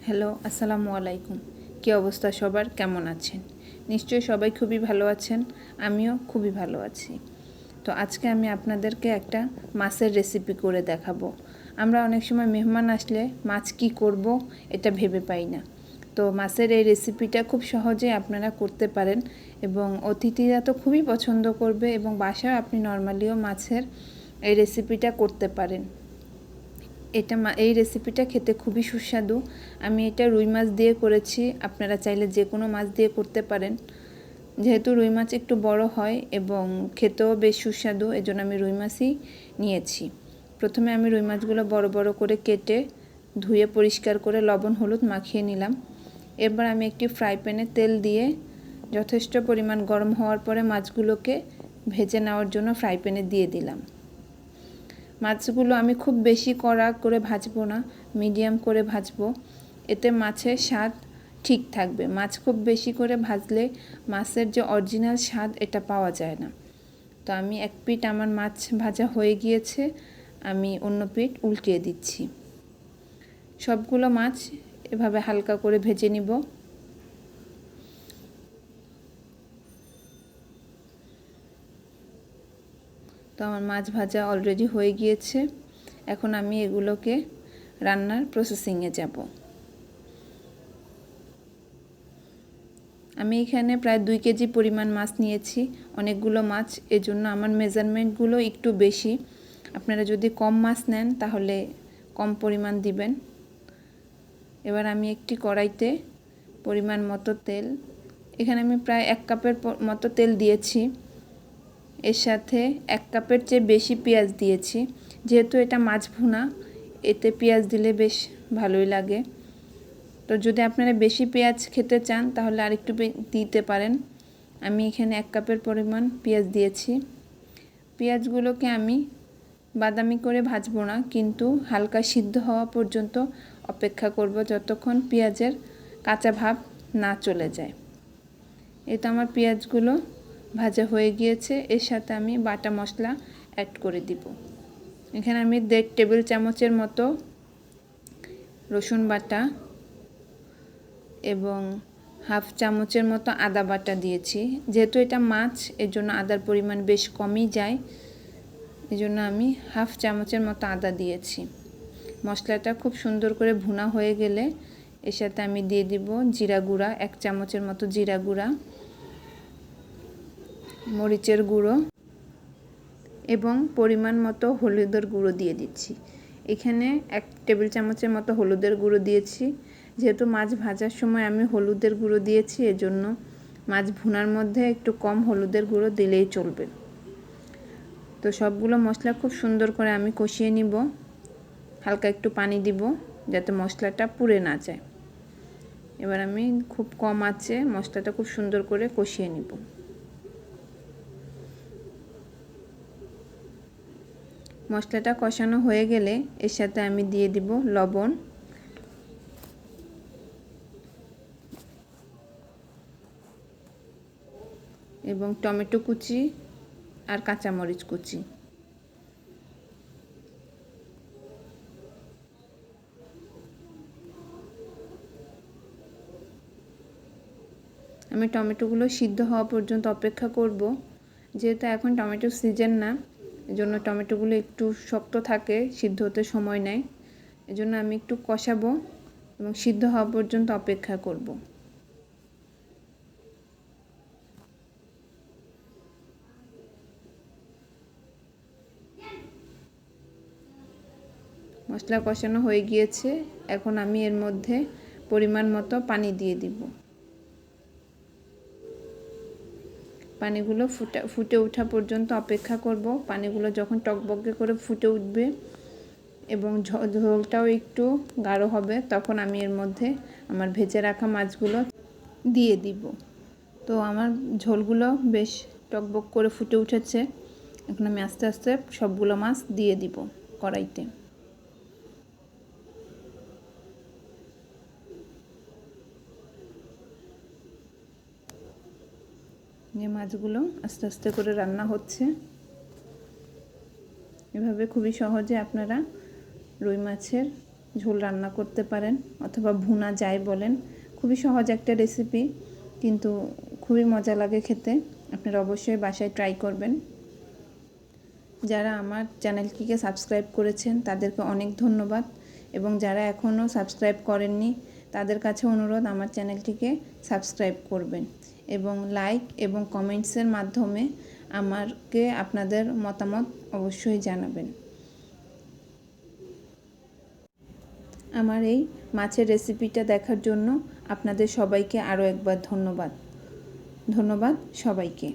Hello, আসসালামু আলাইকুম। কী অবস্থা সবার, কেমন আছেন? নিশ্চয়ই সবাই খুবই ভালো আছেন, আমিও খুবই ভালো আছি। তো আজকে আমি আপনাদেরকে একটা মাছের রেসিপি করে দেখাবো। আমরা অনেক সময় মেহমান আসলে মাছ কি করব এটা ভেবে পাই না। তো মাছের এই রেসিপিটা খুব সহজে আপনারা করতে পারেন এবং অতিথিরা তো খুবই পছন্দ করবে এবং বাসায় আপনি নর্মালিও মাছের এই রেসিপিটা করতে পারেন। এই রেসিপিটা খেতে খুবই সুস্বাদু। আমি এটা রুই মাছ দিয়ে করেছি, আপনারা চাইলে যে কোনো মাছ দিয়ে করতে পারেন। যেহেতু রুই মাছ একটু বড় হয় এবং খেতেও বেশ সুস্বাদু, এজন্য আমি রুই মাছই নিয়েছি। প্রথমে আমি রুই মাছগুলো বড় বড় করে কেটে ধুয়ে পরিষ্কার করে লবণ হলুদ মাখিয়ে নিলাম। এরপর আমি একটি ফ্রাই প্যানে তেল দিয়ে যথেষ্ট পরিমাণ গরম হওয়ার পরে মাছগুলোকে ভেজে নেওয়ার জন্য ফ্রাই প্যানে দিয়ে দিলাম। মাছগুলো আমি খুব বেশি কড়া করে ভাজবো না, মিডিয়াম করে ভাজবো, এতে মাছের স্বাদ ঠিক থাকবে। মাছ খুব বেশি করে ভাজলে মাছের যে অরিজিনাল স্বাদ এটা পাওয়া যায় না। তো আমি এক পিঠ আমার মাছ ভাজা হয়ে গিয়েছে, আমি অন্য পিঠ উল্টিয়ে দিচ্ছি। সবগুলো মাছ এভাবে হালকা করে ভেজে নিব। তো আমার মাছ ভাজা অলরেডি হয়ে গিয়েছে। এখন আমি এগুলোকে রান্নার প্রসেসিংয়ে যাব। আমি এখানে প্রায় 2 কেজি পরিমাণ মাছ নিয়েছি, অনেকগুলো মাছ, এজন্য আমার মেজারমেন্টগুলো একটু বেশি। আপনারা যদি কম মাছ নেন তাহলে কম পরিমাণ দিবেন। এবার আমি একটি কড়াইতে পরিমাণ মতো তেল, এখানে আমি প্রায় 1 কাপের মতো তেল দিয়েছি। এর সাথে 1 কাপের চেয়ে বেশি পেঁয়াজ দিয়েছি। যেহেতু এটা মাছ ভুনা, এতে পেঁয়াজ দিলে বেশ ভালোই লাগে। তো যদি আপনারা বেশি পেঁয়াজ খেতে চান তাহলে আরেকটু দিতে পারেন। আমি এখানে 1 কাপের পরিমাণ পেঁয়াজ দিয়েছি। পেঁয়াজগুলোকে আমি বাদামি করে ভাজবো না, কিন্তু হালকা সিদ্ধ হওয়া পর্যন্ত অপেক্ষা করব, যতক্ষণ পেঁয়াজের কাঁচা ভাব না চলে যায়। এই তো আমার পেঁয়াজগুলো ভাজা হয়ে গিয়েছে। এর সাথে আমি বাটা মশলা অ্যাড করে দিব। এখানে আমি 1.5 টেবিল চামচের মতো রসুন বাটা এবং হাফ চামচের মতো আদা বাটা দিয়েছি। যেহেতু এটা মাছ, এর জন্য আদার পরিমাণ বেশ কমই যায়, এজন্য আমি হাফ চামচের মতো আদা দিয়েছি। মশলাটা খুব সুন্দর করে ভুনা হয়ে গেলে এর সাথে আমি দিয়ে দিব জিরা গুঁড়া, 1 চামচের মতো জিরা গুঁড়া, মরিচের গুঁড়ো এবং পরিমাণ মতো হলুদের গুঁড়ো দিয়ে দিচ্ছি। এখানে 1 টেবিল চামচের মতো হলুদের গুঁড়ো দিয়েছি। যেহেতু মাছ ভাজার সময় আমি হলুদের গুঁড়ো দিয়েছি, এজন্য মাছ ভুনার মধ্যে একটু কম হলুদের গুঁড়ো দিলেই চলবে। তো সবগুলো মশলা খুব সুন্দর করে আমি কষিয়ে নিব। হালকা একটু পানি দিব যাতে মশলাটা পুড়ে না যায়। এবার আমি খুব কম আঁচে মশলাটা খুব সুন্দর করে কষিয়ে নিব। মশলাটা কষানো হয়ে গেলে এর সাথে আমি দিয়ে দিব লবণ এবং টমেটো কুচি আর কাঁচামরিচ কুচি। আমি টমেটোগুলো সিদ্ধ হওয়া পর্যন্ত অপেক্ষা করব। যেহেতু এখন টমেটোর সিজন না, এজন্য টমেটোগুলো একটু শক্ত থাকে, সিদ্ধ হতে সময় নেয়। এজন্য আমি একটু কষাবো এবং সিদ্ধ হওয়া পর্যন্ত অপেক্ষা করব। মশলা কষানো হয়ে গিয়েছে, এখন আমি এর মধ্যে পরিমাণ মতো পানি দিয়ে দিব। পানিগুলো ফুটে ওঠা পর্যন্ত অপেক্ষা করব। পানিগুলো যখন টকবকে করে ফুটে উঠবে এবং ঝোলটাও একটু গাঢ় হবে, তখন আমি এর মধ্যে আমার ভেজে রাখা মাছগুলো দিয়ে দিব। তো আমার ঝোলগুলো বেশ টকবক করে ফুটে উঠেছে। এখন আমি আস্তে আস্তে সবগুলো মাছ দিয়ে দিব কড়াইতে। যে মাছগুলো আস্তে আস্তে করে রান্না হচ্ছে। এভাবে খুবই সহজে আপনারা রুই মাছের ঝোল রান্না করতে পারেন অথবা ভুনা যাই বলেন। খুবই সহজ একটা রেসিপি, কিন্তু খুবই মজা লাগে খেতে। আপনারা অবশ্যই বাসায় ট্রাই করবেন। যারা আমার চ্যানেলটিকে সাবস্ক্রাইব করেছেন তাদেরকে অনেক ধন্যবাদ, এবং যারা এখনও সাবস্ক্রাইব করেননি তাদের কাছে অনুরোধ আমার চ্যানেলটিকে সাবস্ক্রাইব করবেন এবং লাইক এবং কমেন্টসের মাধ্যমে আমাকে আপনাদের মতামত অবশ্যই জানাবেন। আমার এই মাছের রেসিপিটা দেখার জন্য আপনাদের সবাইকে আরও একবার ধন্যবাদ সবাইকে।